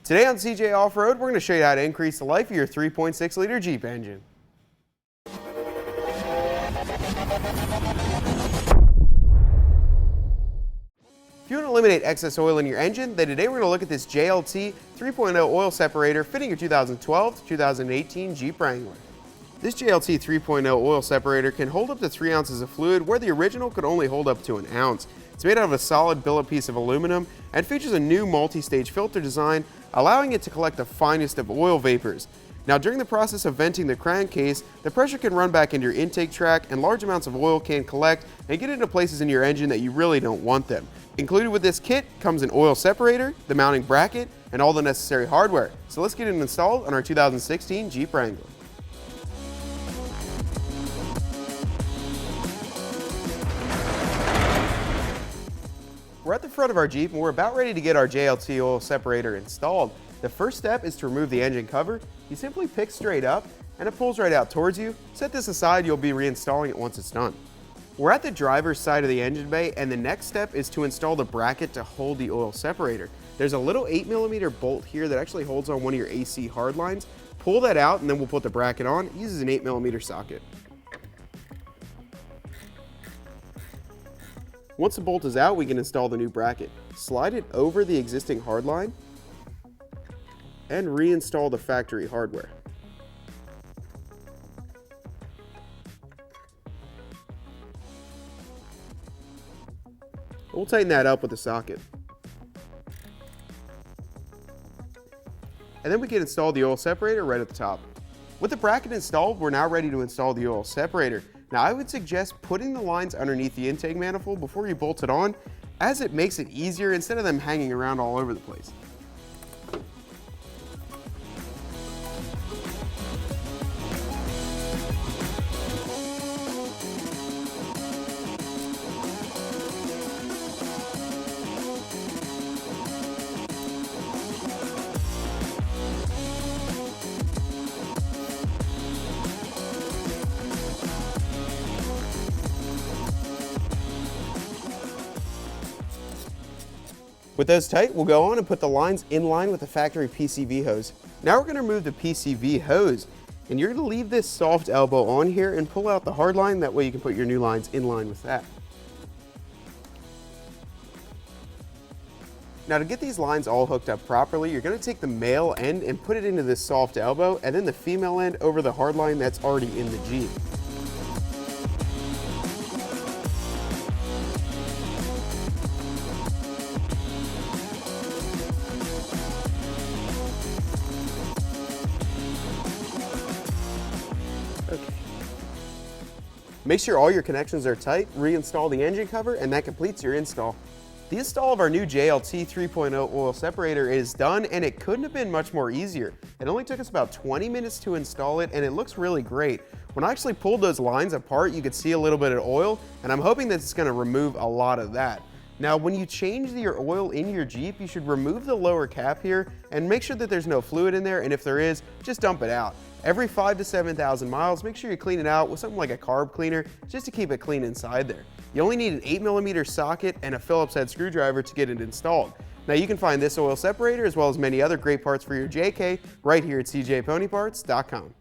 Today on CJ Off-Road, we're going to show you how to increase the life of your 3.6-liter Jeep engine. If you want to eliminate excess oil in your engine, then today we're going to look at this JLT 3.0 oil separator fitting your 2012 to 2018 Jeep Wrangler. This JLT 3.0 oil separator can hold up to 3 ounces of fluid where the original could only hold up to an ounce. It's made out of a solid billet piece of aluminum and features a new multi-stage filter design, allowing it to collect the finest of oil vapors. Now, during the process of venting the crankcase, the pressure can run back into your intake tract and large amounts of oil can collect and get into places in your engine that you really don't want them. Included with this kit comes an oil separator, the mounting bracket, and all the necessary hardware. So let's get it installed on our 2016 Jeep Wrangler. We're at the front of our Jeep and we're about ready to get our JLT oil separator installed. The first step is to remove the engine cover. You simply pick straight up and it pulls right out towards you. Set this aside, you'll be reinstalling it once it's done. We're at the driver's side of the engine bay and the next step is to install the bracket to hold the oil separator. There's a little 8mm bolt here that actually holds on one of your AC hard lines. Pull that out and then we'll put the bracket on. It uses an 8mm socket. Once the bolt is out, we can install the new bracket. Slide it over the existing hard line and reinstall the factory hardware. We'll tighten that up with the socket. And then we can install the oil separator right at the top. With the bracket installed, we're now ready to install the oil separator. Now, I would suggest putting the lines underneath the intake manifold before you bolt it on, as it makes it easier instead of them hanging around all over the place. With those tight, we'll go on and put the lines in line with the factory PCV hose. Now we're going to remove the PCV hose, and you're going to leave this soft elbow on here and pull out the hard line. That way you can put your new lines in line with that. Now, to get these lines all hooked up properly, you're going to take the male end and put it into this soft elbow, and then the female end over the hard line that's already in the Jeep. Okay. Make sure all your connections are tight, reinstall the engine cover, and that completes your install. The install of our new JLT 3.0 oil separator is done, and it couldn't have been much more easier. It only took us about 20 minutes to install it, and it looks really great. When I actually pulled those lines apart, you could see a little bit of oil, and I'm hoping that it's going to remove a lot of that. Now, when you change your oil in your Jeep, you should remove the lower cap here and make sure that there's no fluid in there, and if there is, just dump it out. Every 5,000 to 7,000 miles, make sure you clean it out with something like a carb cleaner just to keep it clean inside there. You only need an 8mm socket and a Phillips head screwdriver to get it installed. Now, you can find this oil separator as well as many other great parts for your JK right here at cjponyparts.com.